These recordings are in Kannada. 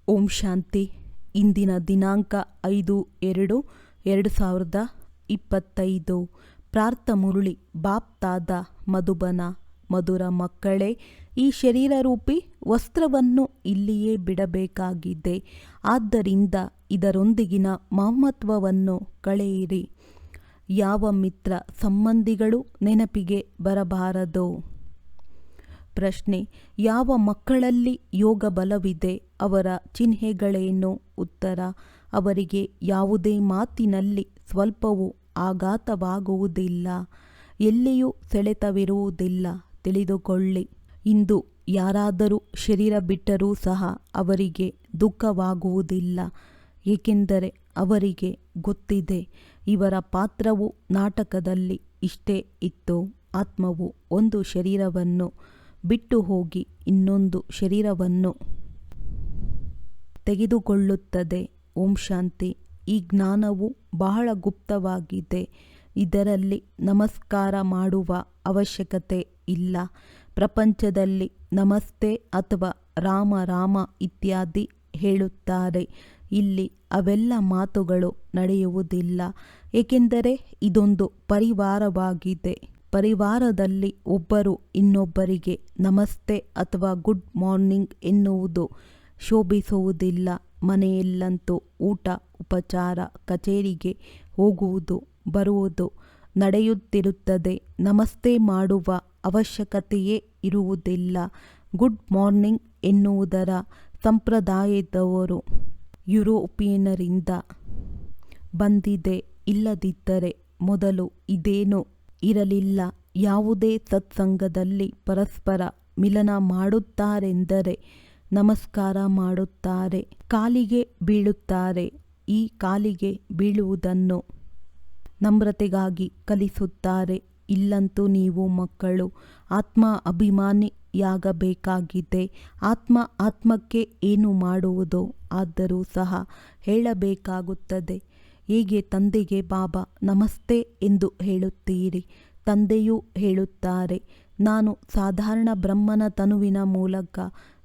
ಓಂ ಶಾಂತಿ. ಇಂದಿನ ದಿನಾಂಕ 5/2/2025. ಪ್ರಾರ್ಥ ಮುರಳಿ ಬಾಪ್ತಾದ ಮಧುಬನ. ಮಧುರ ಮಕ್ಕಳೇ, ಈ ಶರೀರರೂಪಿ ವಸ್ತ್ರವನ್ನು ಇಲ್ಲಿಯೇ ಬಿಡಬೇಕಾಗಿದೆ. ಆದ್ದರಿಂದ ಇದರೊಂದಿಗಿನ ಮಹತ್ವವನ್ನು ಕಳೆಯಿರಿ. ಯಾವ ಮಿತ್ರ ಸಂಬಂಧಿಗಳು ನೆನಪಿಗೆ ಬರಬಾರದು. ಪ್ರಶ್ನೆ: ಯಾವ ಮಕ್ಕಳಲ್ಲಿ ಯೋಗ ಬಲವಿದೆ, ಅವರ ಚಿಹ್ನೆಗಳೇನು? ಉತ್ತರ: ಅವರಿಗೆ ಯಾವುದೇ ಮಾತಿನಲ್ಲಿ ಸ್ವಲ್ಪವೂ ಆಘಾತವಾಗುವುದಿಲ್ಲ, ಎಲ್ಲಿಯೂ ಸೆಳೆತವಿರುವುದಿಲ್ಲ. ತಿಳಿದುಕೊಳ್ಳಿ, ಇಂದು ಯಾರಾದರೂ ಶರೀರ ಬಿಟ್ಟರೂ ಸಹ ಅವರಿಗೆ ದುಃಖವಾಗುವುದಿಲ್ಲ, ಏಕೆಂದರೆ ಅವರಿಗೆ ಗೊತ್ತಿದೆ ಇವರ ಪಾತ್ರವು ನಾಟಕದಲ್ಲಿ ಇಷ್ಟೇ ಇತ್ತು. ಆತ್ಮವು ಒಂದು ಶರೀರವನ್ನು ಬಿಟ್ಟು ಹೋಗಿ ಇನ್ನೊಂದು ಶರೀರವನ್ನು ತೆಗೆದುಕೊಳ್ಳುತ್ತದೆ. ಓಂ ಶಾಂತಿ. ಈ ಜ್ಞಾನವು ಬಹಳ ಗುಪ್ತವಾಗಿದೆ. ಇದರಲ್ಲಿ ನಮಸ್ಕಾರ ಮಾಡುವ ಅವಶ್ಯಕತೆ ಇಲ್ಲ. ಪ್ರಪಂಚದಲ್ಲಿ ನಮಸ್ತೆ ಅಥವಾ ರಾಮ ರಾಮ ಇತ್ಯಾದಿ ಹೇಳುತ್ತಾರೆ. ಇಲ್ಲಿ ಅವೆಲ್ಲ ಮಾತುಗಳು ನಡೆಯುವುದಿಲ್ಲ, ಏಕೆಂದರೆ ಇದೊಂದು ಪರಿವಾರವಾಗಿದೆ. ಪರಿವಾರದಲ್ಲಿ ಒಬ್ಬರು ಇನ್ನೊಬ್ಬರಿಗೆ ನಮಸ್ತೆ ಅಥವಾ ಗುಡ್ ಮಾರ್ನಿಂಗ್ ಎನ್ನುವುದು ಶೋಭಿಸುವುದಿಲ್ಲ. ಮನೆಯಲ್ಲಂತೂ ಊಟ, ಉಪಚಾರ, ಕಚೇರಿಗೆ ಹೋಗುವುದು ಬರುವುದು ನಡೆಯುತ್ತಿರುತ್ತದೆ. ನಮಸ್ತೆ ಮಾಡುವ ಅವಶ್ಯಕತೆಯೇ ಇರುವುದಿಲ್ಲ. ಗುಡ್ ಮಾರ್ನಿಂಗ್ ಎನ್ನುವುದರ ಸಂಪ್ರದಾಯದವರು ಯುರೋಪಿಯನ್ನರಿಂದ ಬಂದಿದೆ. ಇಲ್ಲದಿದ್ದರೆ ಮೊದಲು ಇದೇನೂ ಇರಲಿಲ್ಲ. ಯಾವುದೇ ಸತ್ಸಂಗದಲ್ಲಿ ಪರಸ್ಪರ ಮಿಲನ ಮಾಡುತ್ತಾರೆಂದರೆ ನಮಸ್ಕಾರ ಮಾಡುತ್ತಾರೆ, ಕಾಲಿಗೆ ಬೀಳುತ್ತಾರೆ. ಈ ಕಾಲಿಗೆ ಬೀಳುವುದನ್ನು ನಮ್ರತೆಗಾಗಿ ಕಲಿಸುತ್ತಾರೆ. ಇಲ್ಲಂತೂ ನೀವು ಮಕ್ಕಳು ಆತ್ಮ ಅಭಿಮಾನಿಯಾಗಬೇಕಾಗಿದೆ. ಆತ್ಮಕ್ಕೆ ಏನು ಮಾಡುವುದು? ಆದರೂ ಸಹ ಹೇಳಬೇಕಾಗುತ್ತದೆ. ಹೇಗೆ ತಂದೆಗೆ ಬಾಬಾ ನಮಸ್ತೆ ಎಂದು ಹೇಳುತ್ತೀರಿ? ತಂದೆಯೂ ಹೇಳುತ್ತಾರೆ, ನಾನು ಸಾಧಾರಣ ಬ್ರಹ್ಮನ ತನುವಿನ ಮೂಲಕ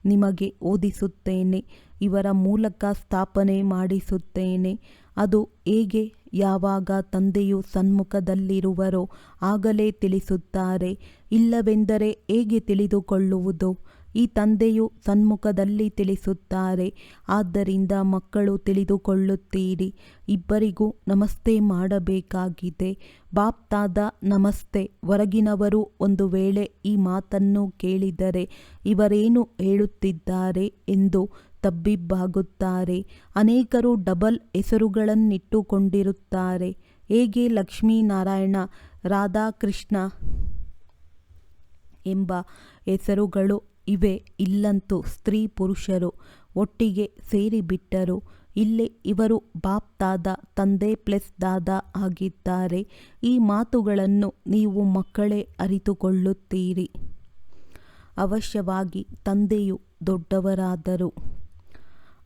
ನಿಮಗೆ ಓದಿಸುತ್ತೇನೆ, ಇವರ ಮೂಲಕ ಸ್ಥಾಪನೆ ಮಾಡಿಸುತ್ತೇನೆ. ಅದು ಹೇಗೆ? ಯಾವಾಗ ತಂದೆಯು ಸನ್ಮುಖದಲ್ಲಿರುವರೋ ಆಗಲೇ ತಿಳಿಸುತ್ತಾರೆ. ಇಲ್ಲವೆಂದರೆ ಹೇಗೆ ತಿಳಿದುಕೊಳ್ಳುವುದು? ಈ ತಂದೆಯು ಸನ್ಮುಖದಲ್ಲಿ ತಿಳಿಸುತ್ತಾರೆ. ಆದ್ದರಿಂದ ಮಕ್ಕಳು ತಿಳಿದುಕೊಳ್ಳುತ್ತೀರಿ. ಇಬ್ಬರಿಗೂ ನಮಸ್ತೆ ಮಾಡಬೇಕಾಗಿದೆ. ಬಾಪ್ತಾದ ನಮಸ್ತೆ. ಹೊರಗಿನವರು ಒಂದು ವೇಳೆ ಈ ಮಾತನ್ನು ಕೇಳಿದರೆ ಇವರೇನು ಹೇಳುತ್ತಿದ್ದಾರೆ ಎಂದು ತಬ್ಬಿಬ್ಬಾಗುತ್ತಾರೆ. ಅನೇಕರು ಡಬಲ್ ಹೆಸರುಗಳನ್ನಿಟ್ಟುಕೊಂಡಿರುತ್ತಾರೆ. ಹೇಗೆ ಲಕ್ಷ್ಮೀನಾರಾಯಣ, ರಾಧಾಕೃಷ್ಣ ಎಂಬ ಹೆಸರುಗಳು ಇವೆ. ಇಲ್ಲಂತೂ ಸ್ತ್ರೀ ಪುರುಷರು ಒಟ್ಟಿಗೆ ಸೇರಿಬಿಟ್ಟರು. ಇಲ್ಲಿ ಇವರು ಬಾಪ್ತಾದ ತಂದೆ ಪ್ಲಸ್ ದಾದಾ ಆಗಿದ್ದಾರೆ. ಈ ಮಾತುಗಳನ್ನು ನೀವು ಮಕ್ಕಳೇ ಅರಿತುಕೊಳ್ಳುತ್ತೀರಿ. ಅವಶ್ಯವಾಗಿ ತಂದೆಯು ದೊಡ್ಡವರಾದರು.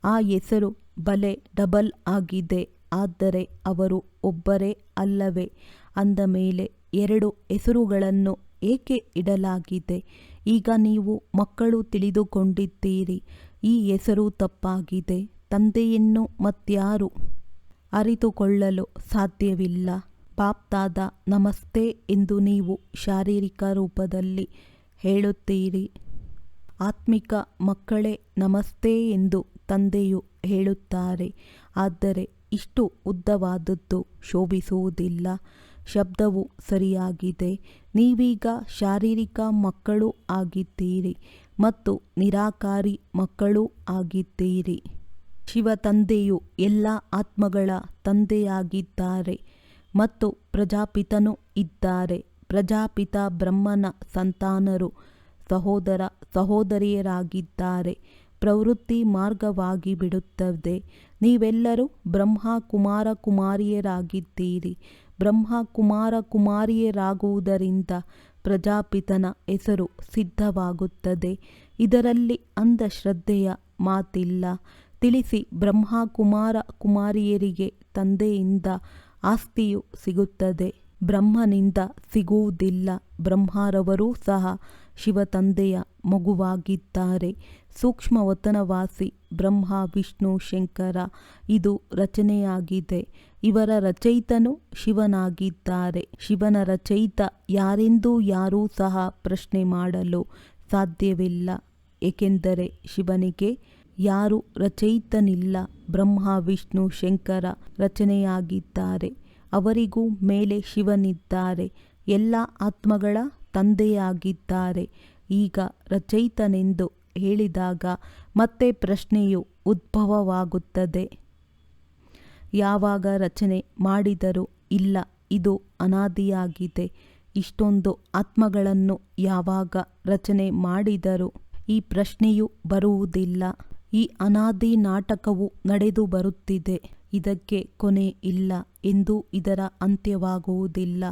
ಆ ಹೆಸರು ಬಲೆ ಡಬಲ್ ಆಗಿದೆ. ಆದರೆ ಅವರು ಒಬ್ಬರೇ ಅಲ್ಲವೇ? ಅಂದ ಮೇಲೆ ಎರಡು ಹೆಸರುಗಳನ್ನು ಏಕೆ ಇಡಲಾಗಿದೆ? ಈಗ ನೀವು ಮಕ್ಕಳು ತಿಳಿದುಕೊಂಡಿದ್ದೀರಿ. ಈ ಹೆಸರು ತಪ್ಪಾಗಿದೆ. ತಂದೆಯನ್ನು ಮತ್ಯಾರು ಅರಿತುಕೊಳ್ಳಲು ಸಾಧ್ಯವಿಲ್ಲ. ಬಾಪ್ತಾದ ನಮಸ್ತೆ ಎಂದು ನೀವು ಶಾರೀರಿಕ ರೂಪದಲ್ಲಿ ಹೇಳುತ್ತೀರಿ. ಆತ್ಮಿಕ ಮಕ್ಕಳೇ ನಮಸ್ತೆ ಎಂದು ತಂದೆಯು ಹೇಳುತ್ತಾರೆ. ಆದರೆ ಇಷ್ಟು ಉದ್ದವಾದದ್ದು ಶೋಭಿಸುವುದಿಲ್ಲ. ಶಬ್ದವು ಸರಿಯಾಗಿದೆ. ನೀವೀಗ ಶಾರೀರಿಕ ಮಕ್ಕಳು ಆಗಿದ್ದೀರಿ ಮತ್ತು ನಿರಾಕಾರಿ ಮಕ್ಕಳೂ ಆಗಿದ್ದೀರಿ. ಶಿವ ತಂದೆಯು ಎಲ್ಲ ಆತ್ಮಗಳ ತಂದೆಯಾಗಿದ್ದಾರೆ ಮತ್ತು ಪ್ರಜಾಪಿತನೂ ಇದ್ದಾರೆ. ಪ್ರಜಾಪಿತ ಬ್ರಹ್ಮನ ಸಂತಾನರು ಸಹೋದರ ಸಹೋದರಿಯರಾಗಿದ್ದಾರೆ. ಪ್ರವೃತ್ತಿ ಮಾರ್ಗವಾಗಿ ಬಿಡುತ್ತದೆ. ನೀವೆಲ್ಲರೂ ಬ್ರಹ್ಮ ಕುಮಾರ ಕುಮಾರಿಯರಾಗಿದ್ದೀರಿ. ಬ್ರಹ್ಮ ಕುಮಾರ ಕುಮಾರಿಯರಾಗುವುದರಿಂದ ಪ್ರಜಾಪಿತನ ಹೆಸರು ಸಿದ್ಧವಾಗುತ್ತದೆ. ಇದರಲ್ಲಿ ಅಂಧಶ್ರದ್ಧೆಯ ಮಾತಿಲ್ಲ. ತಿಳಿಸಿ, ಬ್ರಹ್ಮ ಕುಮಾರ ಕುಮಾರಿಯರಿಗೆ ತಂದೆಯಿಂದ ಆಸ್ತಿಯು ಸಿಗುತ್ತದೆ, ಬ್ರಹ್ಮನಿಂದ ಸಿಗುವುದಿಲ್ಲ. ಬ್ರಹ್ಮರವರೂ ಸಹ ಶಿವ ತಂದೆಯ ಮಗುವಾಗಿದ್ದಾರೆ. ಸೂಕ್ಷ್ಮವತನವಾಸಿ ಬ್ರಹ್ಮ ವಿಷ್ಣು ಶಂಕರ ಇದು ರಚನೆಯಾಗಿದೆ. ಇವರ ರಚಯಿತನು ಶಿವನಾಗಿದ್ದಾರೆ. ಶಿವನ ರಚಯಿತ ಯಾರೆಂದು ಯಾರೂ ಸಹ ಪ್ರಶ್ನೆ ಮಾಡಲು ಸಾಧ್ಯವಿಲ್ಲ. ಏಕೆಂದರೆ ಶಿವನಿಗೆ ಯಾರು ರಚಯಿತನಿಲ್ಲ. ಬ್ರಹ್ಮ ವಿಷ್ಣು ಶಂಕರ ರಚನೆಯಾಗಿದ್ದಾರೆ. ಅವರಿಗೂ ಮೇಲೆ ಶಿವನಿದ್ದಾರೆ. ಎಲ್ಲ ಆತ್ಮಗಳ ತಂದೆಯಾಗಿದ್ದಾರೆ. ಈಗ ರಚಯಿತನೆಂದು ಹೇಳಿದಾಗ ಮತ್ತೆ ಪ್ರಶ್ನೆಯು ಉದ್ಭವವಾಗುತ್ತದೆ. ಯಾವಾಗ ರಚನೆ ಮಾಡಿದರೂ ಇಲ್ಲ, ಇದು ಅನಾದಿಯಾಗಿದೆ. ಇಷ್ಟೊಂದು ಆತ್ಮಗಳನ್ನು ಯಾವಾಗ ರಚನೆ ಮಾಡಿದರೂ ಈ ಪ್ರಶ್ನೆಯು ಬರುವುದಿಲ್ಲ. ಈ ಅನಾದಿ ನಾಟಕವು ನಡೆದು ಬರುತ್ತಿದೆ. ಇದಕ್ಕೆ ಕೊನೆ ಇಲ್ಲ ಎಂದು ಇದರ ಅಂತ್ಯವಾಗುವುದಿಲ್ಲ.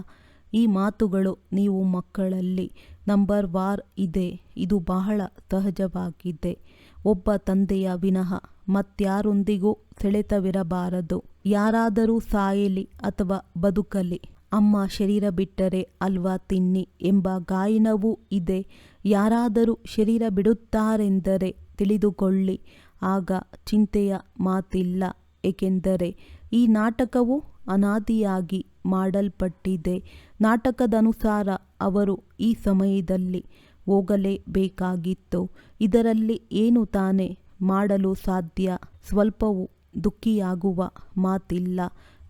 ಈ ಮಾತುಗಳು ನೀವು ಮಕ್ಕಳಲ್ಲಿ ನಂಬರ್ ವಾರ್ ಇದೆ. ಇದು ಬಹಳ ಸಹಜವಾಗಿದೆ. ಒಬ್ಬ ತಂದೆಯ ವಿನಃ ಮತ್ಯಾರೊಂದಿಗೂ ಸೆಳೆತವಿರಬಾರದು. ಯಾರಾದರೂ ಸಾಯಲಿ ಅಥವಾ ಬದುಕಲಿ, ಅಮ್ಮ ಶರೀರ ಬಿಟ್ಟರೆ ಅಲ್ವಾ ತಿನ್ನಿ ಎಂಬ ಗಾಯನವೂ ಇದೆ. ಯಾರಾದರೂ ಶರೀರ ಬಿಡುತ್ತಾರೆಂದರೆ ತಿಳಿದುಕೊಳ್ಳಿ, ಆಗ ಚಿಂತೆಯ ಮಾತಿಲ್ಲ. ಏಕೆಂದರೆ ಈ ನಾಟಕವು ಅನಾದಿಯಾಗಿ ಮಾಡಲ್ಪಟ್ಟಿದೆ. ನಾಟಕದನುಸಾರ ಅವರು ಈ ಸಮಯದಲ್ಲಿ ಹೋಗಲೇಬೇಕಾಗಿತ್ತು. ಇದರಲ್ಲಿ ಏನು ತಾನೇ ಮಾಡಲು ಸಾಧ್ಯ? ಸ್ವಲ್ಪವೂ ದುಃಖಿಯಾಗುವ ಮಾತಿಲ್ಲ.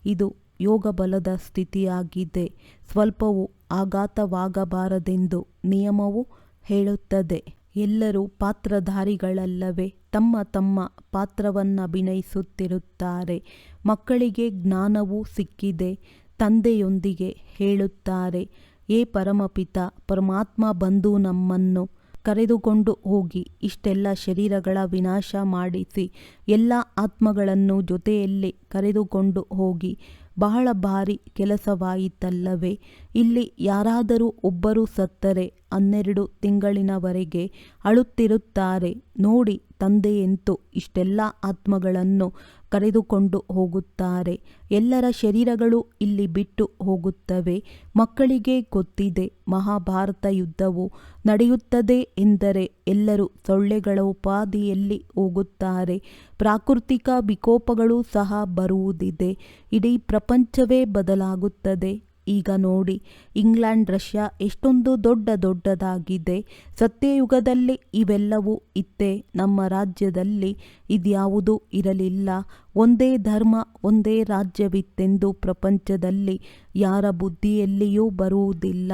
ಇದು ಯೋಗಬಲದ ಸ್ಥಿತಿಯಾಗಿದೆ. ಸ್ವಲ್ಪವೂ ಆಘಾತವಾಗಬಾರದೆಂದು ನಿಯಮವು ಹೇಳುತ್ತದೆ. ಎಲ್ಲರೂ ಪಾತ್ರಧಾರಿಗಳಲ್ಲವೇ? ತಮ್ಮ ತಮ್ಮ ಪಾತ್ರವನ್ನಭಿನಯಿಸುತ್ತಿರುತ್ತಾರೆ. ಮಕ್ಕಳಿಗೆ ಜ್ಞಾನವೂ ಸಿಕ್ಕಿದೆ. ತಂದೆಯೊಂದಿಗೆ ಹೇಳುತ್ತಾರೆ, ಏ ಪರಮಪಿತ ಪರಮಾತ್ಮ ಬಂದು ನಮ್ಮನ್ನು ಕರೆದುಕೊಂಡು ಹೋಗಿ ಇಷ್ಟೆಲ್ಲ ಶರೀರಗಳ ವಿನಾಶ ಮಾಡಿಸಿ ಎಲ್ಲ ಆತ್ಮಗಳನ್ನು ಜೊತೆಯಲ್ಲಿ ಕರೆದುಕೊಂಡು ಹೋಗಿ. ಬಹಳ ಭಾರಿ ಕೆಲಸವಾಯಿತಲ್ಲವೇ? ಇಲ್ಲಿ ಯಾರಾದರೂ ಒಬ್ಬರು ಸತ್ತರೆ 12 ತಿಂಗಳಿನವರೆಗೆ ಅಳುತ್ತಿರುತ್ತಾರೆ. ನೋಡಿ, ತಂದೆಯಂತೂ ಇಷ್ಟೆಲ್ಲ ಆತ್ಮಗಳನ್ನು ಕರೆದುಕೊಂಡು ಹೋಗುತ್ತಾರೆ. ಎಲ್ಲರ ಶರೀರಗಳು ಇಲ್ಲಿ ಬಿಟ್ಟು ಹೋಗುತ್ತವೆ. ಮಕ್ಕಳಿಗೆ ಗೊತ್ತಿದೆ, ಮಹಾಭಾರತ ಯುದ್ಧವು ನಡೆಯುತ್ತದೆ ಎಂದರೆ ಎಲ್ಲರೂ ಸೊಳ್ಳೆಗಳ ಉಪಾಧಿಯಲ್ಲಿ ಹೋಗುತ್ತಾರೆ. ಪ್ರಾಕೃತಿಕ ವಿಕೋಪಗಳು ಸಹ ಬರುವುದಿದೆ. ಇಡೀ ಪ್ರಪಂಚವೇ ಬದಲಾಗುತ್ತದೆ. ಈಗ ನೋಡಿ, ಇಂಗ್ಲೆಂಡ್, ರಷ್ಯಾ ಎಷ್ಟೊಂದು ದೊಡ್ಡದಾಗಿದೆ. ಸತ್ಯಯುಗದಲ್ಲಿ ಇವೆಲ್ಲವೂ ಇತ್ತೆ. ನಮ್ಮ ರಾಜ್ಯದಲ್ಲಿ ಇದ್ಯಾವುದೂ ಇರಲಿಲ್ಲ. ಒಂದೇ ಧರ್ಮ, ಒಂದೇ ರಾಜ್ಯವಿತ್ತೆಂದು ಪ್ರಪಂಚದಲ್ಲಿ ಯಾರ ಬುದ್ಧಿಯಲ್ಲಿಯೂ ಬರುವುದಿಲ್ಲ.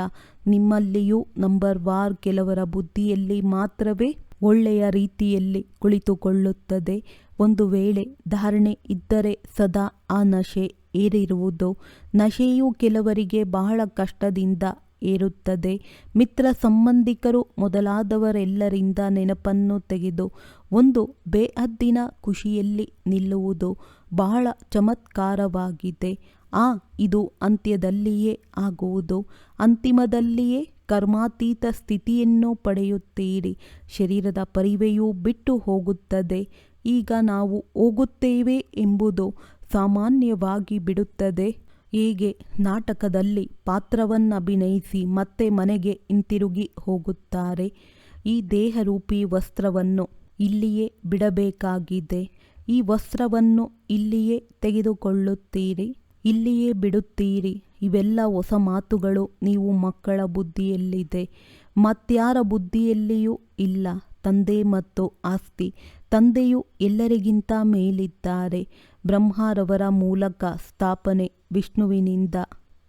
ನಿಮ್ಮಲ್ಲಿಯೂ ನಂಬರ್ ವಾರ್ ಕೆಲವರ ಬುದ್ಧಿಯಲ್ಲಿ ಮಾತ್ರವೇ ಒಳ್ಳೆಯ ರೀತಿಯಲ್ಲಿ ಕುಳಿತುಕೊಳ್ಳುತ್ತದೆ. ಒಂದು ವೇಳೆ ಧಾರಣೆ ಇದ್ದರೆ ಸದಾ ಆ ನಶೆ ಏರಿರುವುದು. ನಶೆಯು ಕೆಲವರಿಗೆ ಬಹಳ ಕಷ್ಟದಿಂದ ಏರುತ್ತದೆ. ಮಿತ್ರ ಸಂಬಂಧಿಕರು ಮೊದಲಾದವರೆಲ್ಲರಿಂದ ನೆನಪನ್ನು ತೆಗೆದು ಒಂದು ಬೇಹದ್ದಿನ ಖುಷಿಯಲ್ಲಿ ನಿಲ್ಲುವುದು ಬಹಳ ಚಮತ್ಕಾರವಾಗಿದೆ. ಇದು ಅಂತ್ಯದಲ್ಲಿಯೇ ಆಗುವುದು. ಅಂತಿಮದಲ್ಲಿಯೇ ಕರ್ಮಾತೀತ ಸ್ಥಿತಿಯನ್ನು ಪಡೆಯುತ್ತೀರಿ. ಶರೀರದ ಪರಿವೆಯೂ ಬಿಟ್ಟು ಹೋಗುತ್ತದೆ. ಈಗ ನಾವು ಹೋಗುತ್ತೇವೆ ಎಂಬುದು ಸಾಮಾನ್ಯವಾಗಿ ಬಿಡುತ್ತದೆ. ಹೇಗೆ ನಾಟಕದಲ್ಲಿ ಪಾತ್ರವನ್ನಭಿನಯಿಸಿ ಮತ್ತೆ ಮನೆಗೆ ಹಿಂತಿರುಗಿ ಹೋಗುತ್ತಾರೆ. ಈ ದೇಹರೂಪಿ ವಸ್ತ್ರವನ್ನು ಇಲ್ಲಿಯೇ ಬಿಡಬೇಕಾಗಿದೆ. ಈ ವಸ್ತ್ರವನ್ನು ಇಲ್ಲಿಯೇ ತೆಗೆದುಕೊಳ್ಳುತ್ತೀರಿ, ಇಲ್ಲಿಯೇ ಬಿಡುತ್ತೀರಿ. ಇವೆಲ್ಲ ಹೊಸ ಮಾತುಗಳು ನೀವು ಮಕ್ಕಳ ಬುದ್ಧಿಯಲ್ಲಿದೆ. ಮತ್ಯಾರ ಬುದ್ಧಿಯಲ್ಲಿಯೂ ಇಲ್ಲ. ತಂದೆ ಮತ್ತು ಆಸ್ತಿ. ತಂದೆಯು ಎಲ್ಲರಿಗಿಂತ ಮೇಲಿದ್ದಾರೆ. ಬ್ರಹ್ಮರವರ ಮೂಲಕ ಸ್ಥಾಪನೆ, ವಿಷ್ಣುವಿನಿಂದ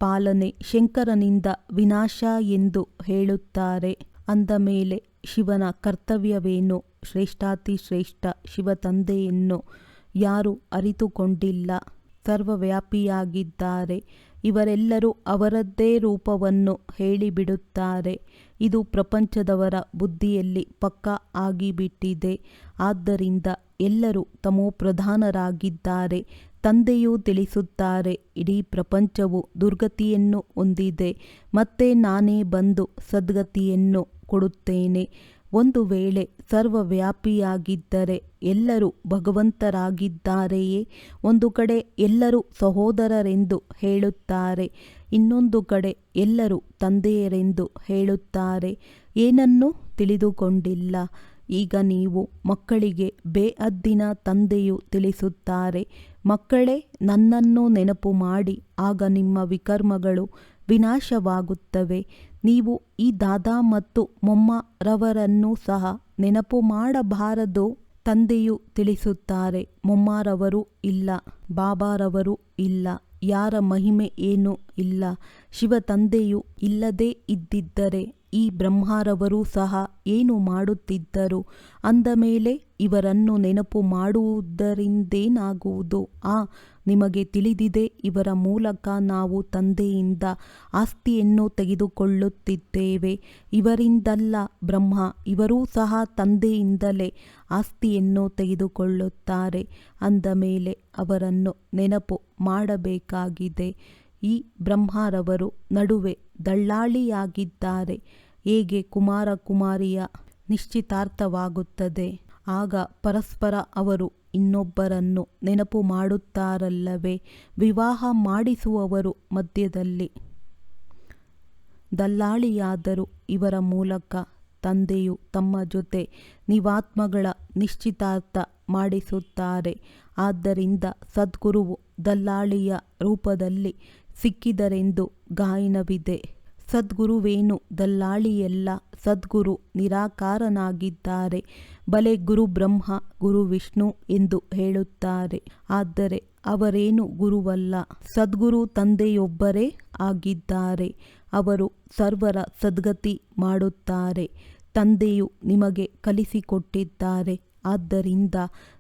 ಪಾಲನೆ, ಶಂಕರನಿಂದ ವಿನಾಶ ಎಂದು ಹೇಳುತ್ತಾರೆ. ಅಂದ ಮೇಲೆ ಶಿವನ ಕರ್ತವ್ಯವೇನು? ಶ್ರೇಷ್ಠಾತಿಶ್ರೇಷ್ಠ ಶಿವತಂದೆಯನ್ನು ಯಾರೂ ಅರಿತುಕೊಂಡಿಲ್ಲ. ಸರ್ವವ್ಯಾಪಿಯಾಗಿದ್ದಾರೆ. ಇವರೆಲ್ಲರೂ ಅವರದ್ದೇ ರೂಪವನ್ನು ಹೇಳಿಬಿಡುತ್ತಾರೆ. ಇದು ಪ್ರಪಂಚದವರ ಬುದ್ಧಿಯಲ್ಲಿ ಪಕ್ಕಾ ಆಗಿಬಿಟ್ಟಿದೆ. ಆದ್ದರಿಂದ ಎಲ್ಲರೂ ತಮೋಪ್ರಧಾನರಾಗಿದ್ದಾರೆ. ತಂದೆಯೂ ತಿಳಿಸುತ್ತಾರೆ, ಇಡೀ ಪ್ರಪಂಚವು ದುರ್ಗತಿಯನ್ನು ಹೊಂದಿದೆ. ಮತ್ತೆ ನಾನೇ ಬಂದು ಸದ್ಗತಿಯನ್ನು ಕೊಡುತ್ತೇನೆ. ಒಂದು ವೇಳೆ ಸರ್ವವ್ಯಾಪಿಯಾಗಿದ್ದರೆ ಎಲ್ಲರೂ ಭಗವಂತರಾಗಿದ್ದಾರೆಯೇ? ಒಂದು ಕಡೆ ಎಲ್ಲರೂ ಸಹೋದರರೆಂದು ಹೇಳುತ್ತಾರೆ, ಇನ್ನೊಂದು ಕಡೆ ಎಲ್ಲರೂ ತಂದೆಯರೆಂದು ಹೇಳುತ್ತಾರೆ. ಏನನ್ನೂ ತಿಳಿದುಕೊಂಡಿಲ್ಲ. ಈಗ ನೀವು ಮಕ್ಕಳಿಗೆ ಬೇಅದ್ದಿನ ತಂದೆಯು ತಿಳಿಸುತ್ತಾರೆ, ಮಕ್ಕಳೇ ನನ್ನನ್ನು ನೆನಪು ಮಾಡಿ, ಆಗ ನಿಮ್ಮ ವಿಕರ್ಮಗಳು ವಿನಾಶವಾಗುತ್ತವೆ. ನೀವು ಈ ದಾದಾ ಮತ್ತು ಮೊಮ್ಮರವರನ್ನು ಸಹ ನೆನಪು ಮಾಡಬಾರದು. ತಂದೆಯು ತಿಳಿಸುತ್ತಾರೆ, ಮೊಮ್ಮರವರು ಇಲ್ಲ, ಬಾಬಾರವರು ಇಲ್ಲ, ಯಾರ ಮಹಿಮೆ ಏನೂ ಇಲ್ಲ. ಶಿವ ತಂದೆಯು ಇಲ್ಲದೇ ಇದ್ದಿದ್ದರೆ ಈ ಬ್ರಹ್ಮರವರು ಸಹ ಏನು ಮಾಡುತ್ತಿದ್ದರು? ಅಂದ ಮೇಲೆ ಇವರನ್ನು ನೆನಪು ಮಾಡುವುದರಿಂದೇನಾಗುವುದು? ನಿಮಗೆ ತಿಳಿದಿದೆ, ಇವರ ಮೂಲಕ ನಾವು ತಂದೆಯಿಂದ ಆಸ್ತಿಯನ್ನು ತೆಗೆದುಕೊಳ್ಳುತ್ತಿದ್ದೇವೆ. ಇವರಿಂದಲ್ಲ, ಬ್ರಹ್ಮ ಇವರೂ ಸಹ ತಂದೆಯಿಂದಲೇ ಆಸ್ತಿಯನ್ನು ತೆಗೆದುಕೊಳ್ಳುತ್ತಾರೆ. ಅಂದ ಮೇಲೆ ಅವರನ್ನು ನೆನಪು ಮಾಡಬೇಕಾಗಿದೆ. ಈ ಬ್ರಹ್ಮರವರು ನಡುವೆ ದಳ್ಳಾಳಿಯಾಗಿದ್ದಾರೆ. ಹೇಗೆ ಕುಮಾರ ಕುಮಾರಿಯ ನಿಶ್ಚಿತಾರ್ಥವಾಗುತ್ತದೆ, ಆಗ ಪರಸ್ಪರ ಅವರು ಇನ್ನೊಬ್ಬರನ್ನು ನೆನಪು ಮಾಡುತ್ತಾರಲ್ಲವೇ? ವಿವಾಹ ಮಾಡಿಸುವವರು ಮಧ್ಯದಲ್ಲಿ ದಲ್ಲಾಳಿಯಾದರು. ಇವರ ಮೂಲಕ ತಂದೆಯು ತಮ್ಮ ಜೊತೆ ನೀವಾತ್ಮಗಳ ನಿಶ್ಚಿತಾರ್ಥ ಮಾಡಿಸುತ್ತಾರೆ. ಆದ್ದರಿಂದ ಸದ್ಗುರುವು ದಲ್ಲಾಳಿಯ ರೂಪದಲ್ಲಿ ಸಿಕ್ಕಿದರೆಂದು ಗಾಯನವಿದೆ. ಸದ್ಗುರುವೇನು ದಲ್ಲಾಳಿಯಲ್ಲ, ಸದ್ಗುರು ನಿರಾಕಾರನಾಗಿದ್ದಾರೆ. ಬಲೆ ಗುರು ಬ್ರಹ್ಮ, ಗುರು ವಿಷ್ಣು ಎಂದು ಹೇಳುತ್ತಾರೆ. ಆದರೆ ಅವರೇನು ಗುರುವಲ್ಲ, ಸದ್ಗುರು ತಂದೆಯೊಬ್ಬರೇ ಆಗಿದ್ದಾರೆ. ಅವರು ಸರ್ವರ ಸದ್ಗತಿ ಮಾಡುತ್ತಾರೆ. ತಂದೆಯು ನಿಮಗೆ ಕಲಿಸಿಕೊಟ್ಟಿದ್ದಾರೆ. ಆದ್ದರಿಂದ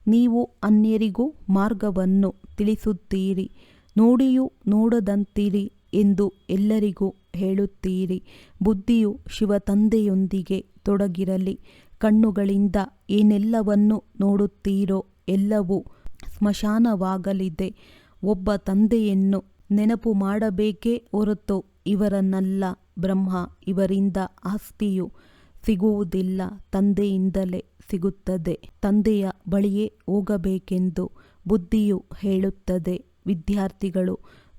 ನೀವು ಅನ್ಯರಿಗೂ ಮಾರ್ಗವನ್ನು ತಿಳಿಸುತ್ತೀರಿ. ನೋಡಿಯೂ ನೋಡದಂತಿರಿ ಎಂದು ಎಲ್ಲರಿಗೂ ಹೇಳುತ್ತೀರಿ. ಬುದ್ಧಿಯು ಶಿವ ತಂದೆಯೊಂದಿಗೆ ತೊಡಗಿರಲಿ. ಕಣ್ಣುಗಳಿಂದ ಏನೆಲ್ಲವನ್ನು ನೋಡುತ್ತೀರೋ ಎಲ್ಲವೂ ಸ್ಮಶಾನವಾಗಲಿದೆ. ಒಬ್ಬ ತಂದೆಯನ್ನು ನೆನಪು ಮಾಡಬೇಕೇ ಹೊರತು ಇವರನ್ನಲ್ಲ. ಬ್ರಹ್ಮ ಇವರಿಂದ ಆಸ್ತಿಯು ಸಿಗುವುದಿಲ್ಲ, ತಂದೆಯಿಂದಲೇ ಸಿಗುತ್ತದೆ. ತಂದೆಯ ಬಳಿಯೇ ಹೋಗಬೇಕೆಂದು ಬುದ್ಧಿಯು ಹೇಳುತ್ತದೆ.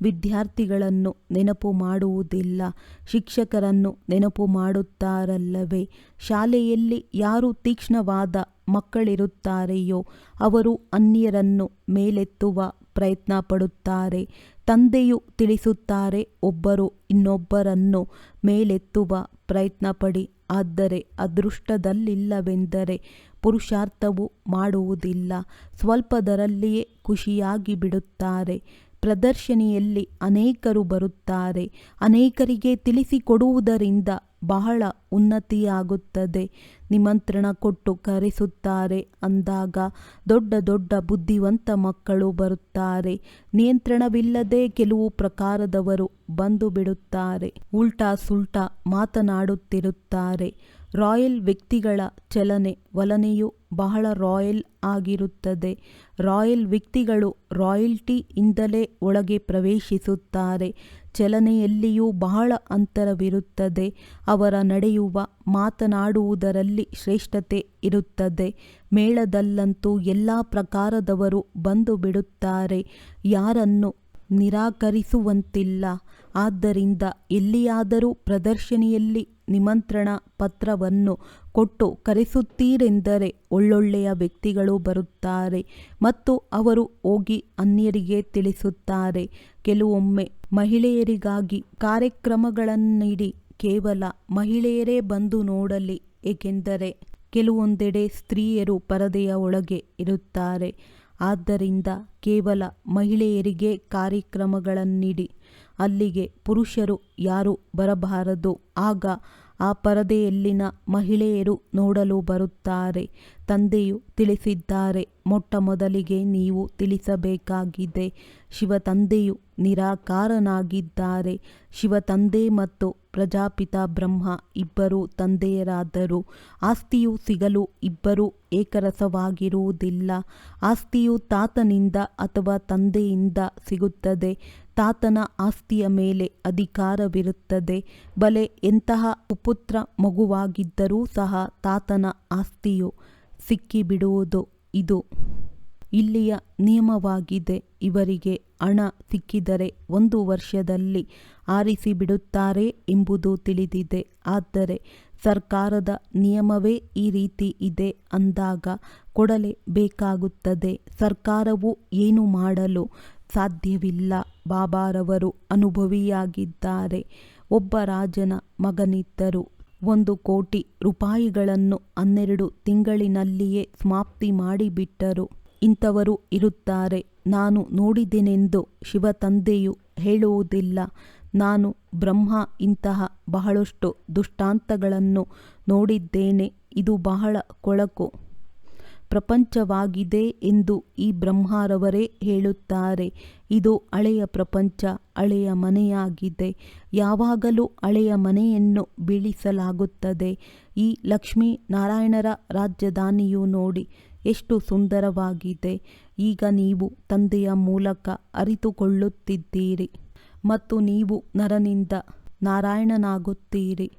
ವಿದ್ಯಾರ್ಥಿಗಳನ್ನು ನೆನಪು ಮಾಡುವುದಿಲ್ಲ, ಶಿಕ್ಷಕರನ್ನು ನೆನಪು ಮಾಡುತ್ತಾರಲ್ಲವೇ? ಶಾಲೆಯಲ್ಲಿ ಯಾರು ತೀಕ್ಷ್ಣವಾದ ಮಕ್ಕಳಿರುತ್ತಾರೆಯೋ ಅವರು ಅನ್ಯರನ್ನು ಮೇಲೆತ್ತುವ ಪ್ರಯತ್ನ ಪಡುತ್ತಾರೆ. ತಂದೆಯು ತಿಳಿಸುತ್ತಾರೆ, ಒಬ್ಬರು ಇನ್ನೊಬ್ಬರನ್ನು ಮೇಲೆತ್ತುವ ಪ್ರಯತ್ನ ಪಡಿ. ಆದರೆ ಅದೃಷ್ಟದಲ್ಲಿಲ್ಲವೆಂದರೆ ಪುರುಷಾರ್ಥವು ಮಾಡುವುದಿಲ್ಲ. ಸ್ವಲ್ಪದರಲ್ಲಿಯೇ ಖುಷಿಯಾಗಿ ಬಿಡುತ್ತಾರೆ. ಪ್ರದರ್ಶನಿಯಲ್ಲಿ ಅನೇಕರು ಬರುತ್ತಾರೆ. ಅನೇಕರಿಗೆ ತಿಳಿಸಿಕೊಡುವುದರಿಂದ ಬಹಳ ಉನ್ನತಿಯಾಗುತ್ತದೆ. ನಿಮಂತ್ರಣ ಕೊಟ್ಟು ಕರೆಸುತ್ತಾರೆ ಅಂದಾಗ ದೊಡ್ಡ ದೊಡ್ಡ ಬುದ್ಧಿವಂತ ಮಕ್ಕಳು ಬರುತ್ತಾರೆ. ನಿಯಂತ್ರಣವಿಲ್ಲದೆ ಕೆಲವು ಪ್ರಕಾರದವರು ಬಂದು ಬಿಡುತ್ತಾರೆ. ಉಲ್ಟಾ ಸುಲ್ಟಾ ಮಾತನಾಡುತ್ತಿರುತ್ತಾರೆ. ರಾಯಲ್ ವ್ಯಕ್ತಿಗಳ ಚಲನೆ ವಲನೆಯು ಬಹಳ ರಾಯಲ್ ಆಗಿರುತ್ತದೆ. ರಾಯಲ್ ವ್ಯಕ್ತಿಗಳು ರಾಯಲ್ಟಿ ಇಂದಲೇ ಒಳಗೆ ಪ್ರವೇಶಿಸುತ್ತಾರೆ. ಚಲನೆಯಲ್ಲಿಯೂ ಬಹಳ ಅಂತರವಿರುತ್ತದೆ. ಅವರ ನಡೆಯುವ ಮಾತನಾಡುವುದರಲ್ಲಿ ಶ್ರೇಷ್ಠತೆ ಇರುತ್ತದೆ. ಮೇಳದಲ್ಲಂತೂ ಎಲ್ಲ ಪ್ರಕಾರದವರು ಬಂದು ಬಿಡುತ್ತಾರೆ. ಯಾರನ್ನು ನಿರಾಕರಿಸುವಂತಿಲ್ಲ. ಆದ್ದರಿಂದ ಎಲ್ಲಿಯಾದರೂ ಪ್ರದರ್ಶನಿಯಲ್ಲಿ ನಿಮಂತ್ರಣ ಪತ್ರವನ್ನು ಕೊಟ್ಟು ಕರೆಸುತ್ತೀರೆಂದರೆ ಒಳ್ಳೊಳ್ಳೆಯ ವ್ಯಕ್ತಿಗಳು ಬರುತ್ತಾರೆ ಮತ್ತು ಅವರು ಹೋಗಿ ಅನ್ಯರಿಗೆ ತಿಳಿಸುತ್ತಾರೆ. ಕೆಲವೊಮ್ಮೆ ಮಹಿಳೆಯರಿಗಾಗಿ ಕಾರ್ಯಕ್ರಮಗಳನ್ನಿಡಿ ಕೇವಲ ಮಹಿಳೆಯರೇ ಬಂದು ನೋಡಲಿ, ಏಕೆಂದರೆ ಕೆಲವೊಂದೆಡೆ ಸ್ತ್ರೀಯರು ಪರದೆಯ ಒಳಗೆ ಇರುತ್ತಾರೆ. ಆದ್ದರಿಂದ ಕೇವಲ ಮಹಿಳೆಯರಿಗೆ ಕಾರ್ಯಕ್ರಮಗಳನ್ನಿಡಿ, ಅಲ್ಲಿಗೆ ಪುರುಷರು ಯಾರೂ ಬರಬಾರದು. ಆಗ ಆ ಪರದೆಯಲ್ಲಿನ ಮಹಿಳೆಯರು ನೋಡಲು ಬರುತ್ತಾರೆ. ತಂದೆಯು ತಿಳಿಸಿದ್ದಾರೆ, ಮೊಟ್ಟ ಮೊದಲಿಗೆ ನೀವು ತಿಳಿಸಬೇಕಾಗಿದೆ, ಶಿವ ತಂದೆಯು ನಿರಾಕಾರನಾಗಿದ್ದಾರೆ. ಶಿವ ತಂದೆ ಮತ್ತು ಪ್ರಜಾಪಿತ ಬ್ರಹ್ಮ ಇಬ್ಬರೂ ತಂದೆಯರಾದರು. ಆಸ್ತಿಯು ಸಿಗಲು ಇಬ್ಬರೂ ಏಕರಸವಾಗಿರುವುದಿಲ್ಲ. ಆಸ್ತಿಯು ತಾತನಿಂದ ಅಥವಾ ತಂದೆಯಿಂದ ಸಿಗುತ್ತದೆ. ತಾತನ ಆಸ್ತಿಯ ಮೇಲೆ ಅಧಿಕಾರವಿರುತ್ತದೆ. ಬಲೆ ಎಂತಹ ಕುಪುತ್ರ ಮಗುವಾಗಿದ್ದರೂ ಸಹ ತಾತನ ಆಸ್ತಿಯು ಸಿಕ್ಕಿಬಿಡುವುದು. ಇದು ಇಲ್ಲಿಯ ನಿಯಮವಾಗಿದೆ. ಇವರಿಗೆ ಹಣ ಸಿಕ್ಕಿದರೆ 1 ವರ್ಷದಲ್ಲಿ ಆರಿಸಿಬಿಡುತ್ತಾರೆ ಎಂಬುದು ತಿಳಿದಿದೆ. ಆದರೆ ಸರ್ಕಾರದ ನಿಯಮವೇ ಈ ರೀತಿ ಇದೆ ಅಂದಾಗ ಕೊಡಲೇಬೇಕಾಗುತ್ತದೆ. ಸರ್ಕಾರವು ಏನು ಮಾಡಲು ಸಾಧ್ಯವಿಲ್ಲ. ಬಾಬಾರವರು ಅನುಭವಿಯಾಗಿದ್ದಾರೆ. ಒಬ್ಬ ರಾಜನ ಮಗನಿದ್ದರು. 1 ಕೋಟಿ ರೂಪಾಯಿಗಳನ್ನು 12 ತಿಂಗಳಿನಲ್ಲಿಯೇ ಸಮಾಪ್ತಿ ಮಾಡಿಬಿಟ್ಟರು. ಇಂಥವರು ಇರುತ್ತಾರೆ. ನಾನು ನೋಡಿದೆನೆಂದು ಶಿವತಂದೆಯು ಹೇಳುವುದಿಲ್ಲ. ನಾನು ಬ್ರಹ್ಮ ಇಂತಹ ಬಹಳಷ್ಟು ದುಷ್ಟಾಂತಗಳನ್ನು ನೋಡಿದ್ದೇನೆ. ಇದು ಬಹಳ ಕೊಳಕು ಪ್ರಪಂಚವಾಗಿದೆ ಎಂದು ಈ ಬ್ರಹ್ಮರವರೇ ಹೇಳುತ್ತಾರೆ. ಇದು ಹಳೆಯ ಪ್ರಪಂಚ, ಹಳೆಯ ಮನೆಯಾಗಿದೆ. ಯಾವಾಗಲೂ ಹಳೆಯ ಮನೆಯನ್ನು ಬೀಳಿಸಲಾಗುತ್ತದೆ. ಈ ಲಕ್ಷ್ಮೀ ನಾರಾಯಣರ ರಾಜಧಾನಿಯು ನೋಡಿ ಎಷ್ಟು ಸುಂದರವಾಗಿದೆ. ಈಗ ನೀವು ತಂದೆಯ ಮೂಲಕ ಅರಿತುಕೊಳ್ಳುತ್ತಿದ್ದೀರಿ ಮತ್ತು ನೀವು ನರನಿಂದ ನಾರಾಯಣನಾಗುತ್ತೀರಿ.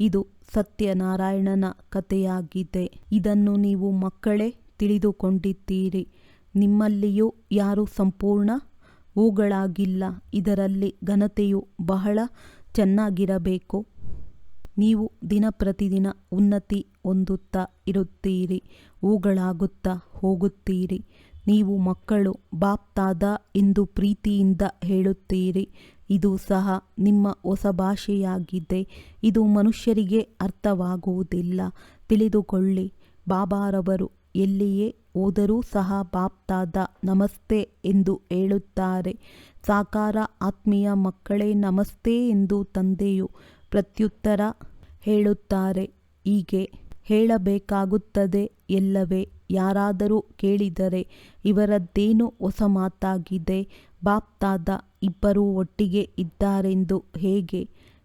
ಇದು ಸತ್ಯನಾರಾಯಣನ ಕಥೆಯಾಗಿದೆ. ಇದನ್ನು ನೀವು ಮಕ್ಕಳೇ ತಿಳಿದುಕೊಂಡಿದ್ದೀರಿ. ನಿಮ್ಮಲ್ಲಿಯೂ ಯಾರೂ ಸಂಪೂರ್ಣ ಹೂಗಳಾಗಿಲ್ಲ. ಇದರಲ್ಲಿ ಘನತೆಯು ಬಹಳ ಚೆನ್ನಾಗಿರಬೇಕು. ನೀವು ದಿನ ಪ್ರತಿದಿನ ಉನ್ನತಿ ಹೊಂದುತ್ತಾ ಇರುತ್ತೀರಿ, ಹೂಗಳಾಗುತ್ತಾ ಹೋಗುತ್ತೀರಿ. ನೀವು ಮಕ್ಕಳು ಬಾಪ್ ದಾದಾ ಎಂದು ಪ್ರೀತಿಯಿಂದ ಹೇಳುತ್ತೀರಿ. ಇದು ಸಹ ನಿಮ್ಮ ಹೊಸ ಭಾಷೆಯಾಗಿದೆ. ಇದು ಮನುಷ್ಯರಿಗೆ ಅರ್ಥವಾಗುವುದಿಲ್ಲ. ತಿಳಿದುಕೊಳ್ಳಿ, ಬಾಬಾರವರು ಎಲ್ಲಿಯೇ ಹೋದರೂ ಸಹ ಬಾಪ್ ದಾದಾ ನಮಸ್ತೆ ಎಂದು ಹೇಳುತ್ತಾರೆ. ಸಾಕಾರ ಆತ್ಮೀಯ ಮಕ್ಕಳೇ ನಮಸ್ತೆ ಎಂದು ತಂದೆಯು ಪ್ರತ್ಯುತ್ತರ ಹೇಳುತ್ತಾರೆ. ಹೀಗೆ ಹೇಳಬೇಕಾಗುತ್ತದೆ ಎಲ್ಲವೇ. ಯಾರಾದರೂ ಕೇಳಿದರೆ ಇವರದ್ದೇನು ಹೊಸ ಮಾತಾಗಿದೆ, ಬಾಪ್ ದಾದಾ ಇಬ್ಬರೂ ಒಟ್ಟಿಗೆ ಇದ್ದಾರೆಂದು ಹೇಗೆ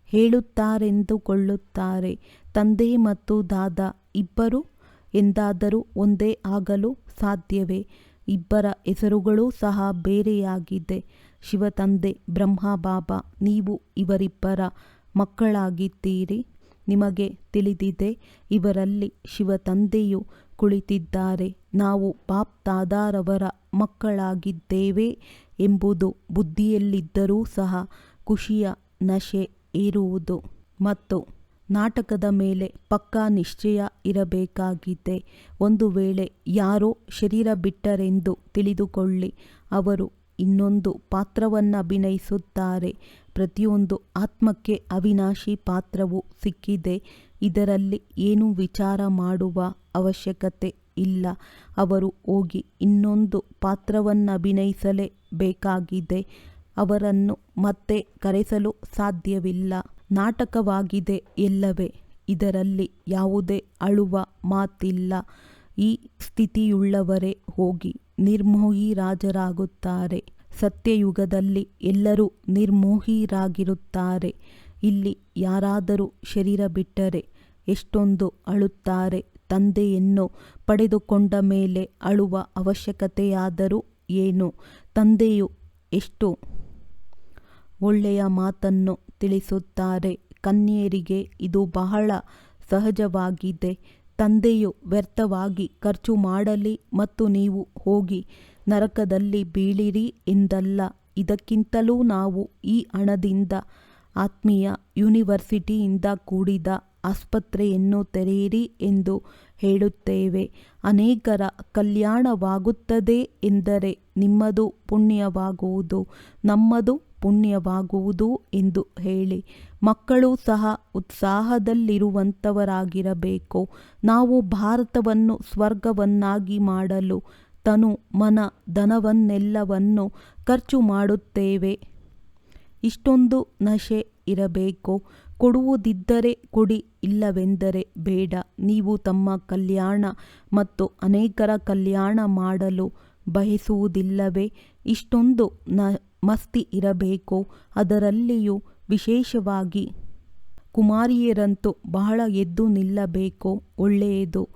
ಹೇಳುತ್ತಾರೆಂದುಕೊಳ್ಳುತ್ತಾರೆ. ತಂದೆ ಮತ್ತು ದಾದಾ ಇಬ್ಬರು ಎಂದಾದರೂ ಒಂದೇ ಆಗಲು ಸಾಧ್ಯವೇ? ಇಬ್ಬರ ಹೆಸರುಗಳೂ ಸಹ ಬೇರೆಯಾಗಿದೆ. ಶಿವತಂದೆ ಬ್ರಹ್ಮ ಬಾಬಾ, ನೀವು ಇವರಿಬ್ಬರ ಮಕ್ಕಳಾಗಿದ್ದೀರಿ. ನಿಮಗೆ ತಿಳಿದಿದೆ, ಇವರಲ್ಲಿ ಶಿವತಂದೆಯು ಕುಳಿತಿದ್ದಾರೆ. ನಾವು ಬಾಪ್ ದಾದಾರವರ ಮಕ್ಕಳಾಗಿದ್ದೇವೆ ಎಂಬುದು ಬುದ್ಧಿಯಲ್ಲಿದ್ದರೂ ಸಹ ಖುಷಿಯ ನಶೆ ಏರುವುದು ಮತ್ತು ನಾಟಕದ ಮೇಲೆ ಪಕ್ಕಾ ನಿಶ್ಚಯ ಇರಬೇಕಾಗಿದೆ. ಒಂದು ವೇಳೆ ಯಾರೋ ಶರೀರ ಬಿಟ್ಟರೆಂದು ತಿಳಿದುಕೊಳ್ಳಿ, ಅವರು ಇನ್ನೊಂದು ಪಾತ್ರವನ್ನಭಿನಯಿಸುತ್ತಾರೆ. ಪ್ರತಿಯೊಂದು ಆತ್ಮಕ್ಕೆ ಅವಿನಾಶಿ ಪಾತ್ರವು ಸಿಕ್ಕಿದೆ. ಇದರಲ್ಲಿ ಏನೂ ವಿಚಾರ ಮಾಡುವ ಅವಶ್ಯಕತೆ ಇಲ್ಲ. ಅವರು ಹೋಗಿ ಇನ್ನೊಂದು ಪಾತ್ರವನ್ನಭಿನಯಿಸಲೇಬೇಕಾಗಿದೆ. ಅವರನ್ನು ಮತ್ತೆ ಕರೆಸಲು ಸಾಧ್ಯವಿಲ್ಲ. ನಾಟಕವಾಗಿದೆ ಎಲ್ಲವೇ. ಇದರಲ್ಲಿ ಯಾವುದೇ ಅಳುವ ಮಾತಿಲ್ಲ. ಈ ಸ್ಥಿತಿಯುಳ್ಳವರೇ ಹೋಗಿ ನಿರ್ಮೋಹಿರಾಜರಾಗುತ್ತಾರೆ. ಸತ್ಯಯುಗದಲ್ಲಿ ಎಲ್ಲರೂ ನಿರ್ಮೋಹಿರಾಗಿರುತ್ತಾರೆ. ಇಲ್ಲಿ ಯಾರಾದರೂ ಶರೀರ ಬಿಟ್ಟರೆ ಎಷ್ಟೊಂದು ಅಳುತ್ತಾರೆ. ತಂದೆಯನ್ನು ಪಡೆದುಕೊಂಡ ಮೇಲೆ ಅಳುವ ಅವಶ್ಯಕತೆಯಾದರೂ ಏನು? ತಂದೆಯು ಎಷ್ಟು ಒಳ್ಳೆಯ ಮಾತನ್ನು ತಿಳಿಸುತ್ತಾರೆ. ಕನ್ಯೆಯರಿಗೆ ಇದು ಬಹಳ ಸಹಜವಾಗಿದೆ. ತಂದೆಯು ವ್ಯರ್ಥವಾಗಿ ಖರ್ಚು ಮಾಡಲಿ ಮತ್ತು ನೀವು ಹೋಗಿ ನರಕದಲ್ಲಿ ಬೀಳಿರಿ ಎಂದಲ್ಲ. ಇದಕ್ಕಿಂತಲೂ ನಾವು ಈ ಹಣದಿಂದ ಆತ್ಮೀಯ ಯೂನಿವರ್ಸಿಟಿಯಿಂದ ಕೂಡಿದ ಆಸ್ಪತ್ರೆಯನ್ನು ತೆರೆಯಿರಿ ಎಂದು ಹೇಳುತ್ತೇವೆ. ಅನೇಕರ ಕಲ್ಯಾಣವಾಗುತ್ತದೆ ಎಂದರೆ ನಿಮ್ಮದು ಪುಣ್ಯವಾಗುವುದು, ನಮ್ಮದು ಪುಣ್ಯವಾಗುವುದು ಎಂದು ಹೇಳಿ. ಮಕ್ಕಳು ಸಹ ಉತ್ಸಾಹದಲ್ಲಿರುವಂಥವರಾಗಿರಬೇಕು. ನಾವು ಭಾರತವನ್ನು ಸ್ವರ್ಗವನ್ನಾಗಿ ಮಾಡಲು ತನು ಮನ ಧನವನ್ನೆಲ್ಲವನ್ನು ಖರ್ಚು ಮಾಡುತ್ತೇವೆ. ಇಷ್ಟೊಂದು ನಶೆ ಇರಬೇಕು. ಕೊಡುವುದಿದ್ದರೆ ಕೊಡಿ, ಇಲ್ಲವೆಂದರೆ ಬೇಡ. ನೀವು ತಮ್ಮ ಕಲ್ಯಾಣ ಮತ್ತು ಅನೇಕರ ಕಲ್ಯಾಣ ಮಾಡಲು ಬಯಸುವುದಿಲ್ಲವೇ? ಇಷ್ಟೊಂದು ಮಸ್ತಿ ಇರಬೇಕು. ಅದರಲ್ಲಿಯೂ ವಿಶೇಷವಾಗಿ ಕುಮಾರಿಯರಂತೂ ಬಹಳ ಎದ್ದು ನಿಲ್ಲಬೇಕು. ಒಳ್ಳೆಯದು.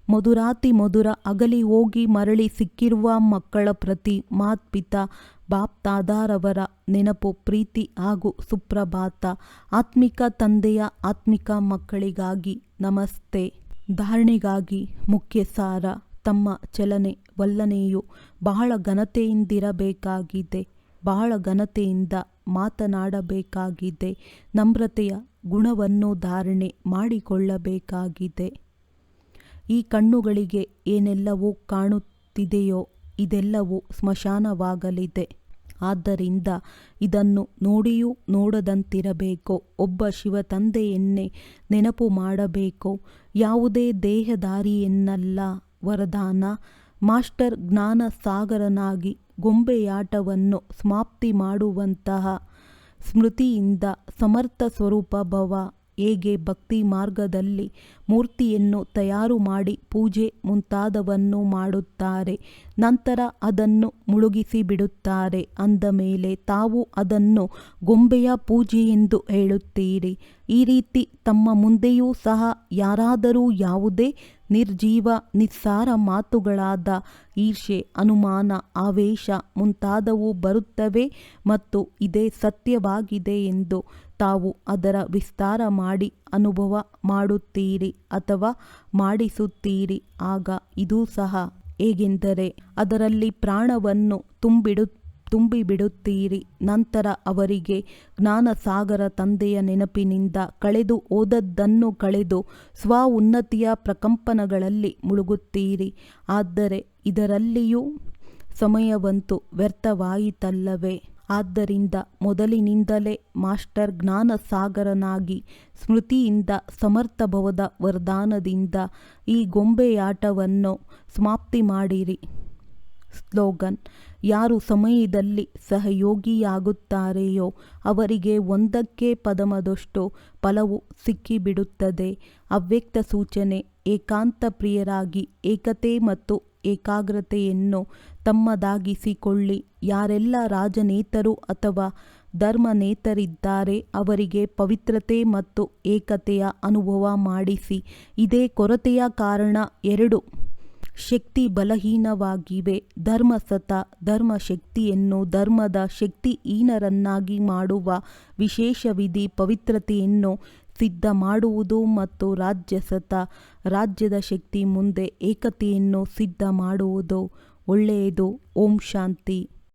ಮಧುರಾತಿ ಮಧುರ ಅಗಲಿ ಹೋಗಿ ಮರಳಿ ಸಿಕ್ಕಿರುವ ಮಕ್ಕಳ ಪ್ರತಿ ಮಾತ್ಪಿತಾ ಬಾಪ್ ದಾದಾರವರ ನೆನಪು, ಪ್ರೀತಿ ಹಾಗೂ ಸುಪ್ರಭಾತ. ಆತ್ಮಿಕ ತಂದೆಯ ಆತ್ಮಿಕ ಮಕ್ಕಳಿಗಾಗಿ ನಮಸ್ತೆ. ಧಾರಣೆಗಾಗಿ ಮುಖ್ಯ ಸಾರ. ತಮ್ಮ ಚಲನೆ ವಲ್ಲನೆಯು ಬಹಳ ಘನತೆಯಿಂದಿರಬೇಕಾಗಿದೆ, ಬಹಳ ಘನತೆಯಿಂದ ಮಾತನಾಡಬೇಕಾಗಿದೆ, ನಮ್ರತೆಯ ಗುಣವನ್ನು ಧಾರಣೆ ಮಾಡಿಕೊಳ್ಳಬೇಕಾಗಿದೆ. ಈ ಕಣ್ಣುಗಳಿಗೆ ಏನೆಲ್ಲವೂ ಕಾಣುತ್ತಿದೆಯೋ ಇದೆಲ್ಲವೂ ಸ್ಮಶಾನವಾಗಲಿದೆ. ಆದ್ದರಿಂದ ಇದನ್ನು ನೋಡಿಯೂ ನೋಡದಂತಿರಬೇಕು. ಒಬ್ಬ ಶಿವತಂದೆಯನ್ನೇ ನೆನಪು ಮಾಡಬೇಕು, ಯಾವುದೇ ದೇಹಧಾರಿಯನ್ನಲ್ಲ. ವರದಾನ: ಮಾಸ್ಟರ್ ಜ್ಞಾನ ಸಾಗರನಾಗಿ ಗೊಂಬೆಯಾಟವನ್ನು ಸಮಾಪ್ತಿ ಮಾಡುವಂತಹ ಸ್ಮೃತಿಯಿಂದ ಸಮರ್ಥ ಸ್ವರೂಪ ಭವ. ಹೇಗೆ ಭಕ್ತಿ ಮಾರ್ಗದಲ್ಲಿ ಮೂರ್ತಿಯನ್ನು ತಯಾರು ಮಾಡಿ ಪೂಜೆ ಮುಂತಾದವನ್ನು ಮಾಡುತ್ತಾರೆ, ನಂತರ ಅದನ್ನು ಮುಳುಗಿಸಿ ಬಿಡುತ್ತಾರೆ. ಅಂದ ಮೇಲೆ ತಾವು ಅದನ್ನು ಗೊಂಬೆಯ ಪೂಜೆ ಎಂದು ಹೇಳುತ್ತೀರಿ. ಈ ರೀತಿ ತಮ್ಮ ಮುಂದೆಯೂ ಸಹ ಯಾರಾದರೂ ಯಾವುದೇ ನಿರ್ಜೀವ ನಿಸ್ಸಾರ ಮಾತುಗಳಾದ ಈರ್ಷೆ, ಅನುಮಾನ, ಆವೇಶ ಮುಂತಾದವು ಬರುತ್ತವೆ ಮತ್ತು ಇದೇ ಸತ್ಯವಾಗಿದೆ ಎಂದು ತಾವು ಅದರ ವಿಸ್ತಾರ ಮಾಡಿ ಅನುಭವ ಮಾಡುತ್ತೀರಿ ಅಥವಾ ಮಾಡಿಸುತ್ತೀರಿ. ಆಗ ಇದೂ ಸಹ ಹೇಗೆಂದರೆ ಅದರಲ್ಲಿ ಪ್ರಾಣವನ್ನು ತುಂಬಿಬಿಡುತ್ತೀರಿ. ನಂತರ ಅವರಿಗೆ ಜ್ಞಾನಸಾಗರ ತಂದೆಯ ನೆನಪಿನಿಂದ ಕಳೆದು ಹೋದದ್ದನ್ನು ಕಳೆದು ಸ್ವ ಉನ್ನತಿಯ ಪ್ರಕಂಪನಗಳಲ್ಲಿ ಮುಳುಗುತ್ತೀರಿ. ಆದರೆ ಇದರಲ್ಲಿಯೂ ಸಮಯವಂತೂ ವ್ಯರ್ಥವಾಯಿತಲ್ಲವೇ? ಆದ್ದರಿಂದ ಮೊದಲಿನಿಂದಲೇ ಮಾಸ್ಟರ್ ಜ್ಞಾನಸಾಗರನಾಗಿ ಸ್ಮೃತಿಯಿಂದ ಸಮರ್ಥಭವದ ವರದಾನದಿಂದ ಈ ಗೊಂಬೆಯಾಟವನ್ನು ಸಮಾಪ್ತಿ ಮಾಡಿರಿ. ಸ್ಲೋಗನ್: ಯಾರು ಸಮಯದಲ್ಲಿ ಸಹಯೋಗಿಯಾಗುತ್ತಾರೆಯೋ ಅವರಿಗೆ ಒಂದಕ್ಕೆ ಪದಮದಷ್ಟು ಫಲವು ಸಿಕ್ಕಿಬಿಡುತ್ತದೆ. ಅವ್ಯಕ್ತ ಸೂಚನೆ: ಏಕಾಂತ ಪ್ರಿಯರಾಗಿ ಏಕತೆ ಮತ್ತು ಏಕಾಗ್ರತೆಯನ್ನು ತಮ್ಮದಾಗಿಸಿಕೊಳ್ಳಿ. ಯಾರೆಲ್ಲ ರಾಜನೇತರು ಅಥವಾ ಧರ್ಮನೇತರಿದ್ದಾರೆ ಅವರಿಗೆ ಪವಿತ್ರತೆ ಮತ್ತು ಏಕತೆಯ ಅನುಭವ ಮಾಡಿಸಿ. ಇದೇ ಕೊರತೆಯ ಕಾರಣ. ಎರಡು ಶಕ್ತಿ ಬಲಹೀನವಾಗಿವೆ. ಧರ್ಮಸತ ಧರ್ಮಶಕ್ತಿಯನ್ನು ಧರ್ಮದ ಶಕ್ತಿಹೀನರನ್ನಾಗಿ ಮಾಡುವ ವಿಶೇಷ ವಿಧಿ ಪವಿತ್ರತೆಯನ್ನು ಸಿದ್ಧ ಮಾಡುವುದು ಮತ್ತು ರಾಜ್ಯಸತ ರಾಜ್ಯದ ಶಕ್ತಿ ಮುಂದೆ ಏಕತೆಯನ್ನು ಸಿದ್ಧ ಮಾಡುವುದು. ಒಳ್ಳೆಯದು. ಓಂ ಶಾಂತಿ.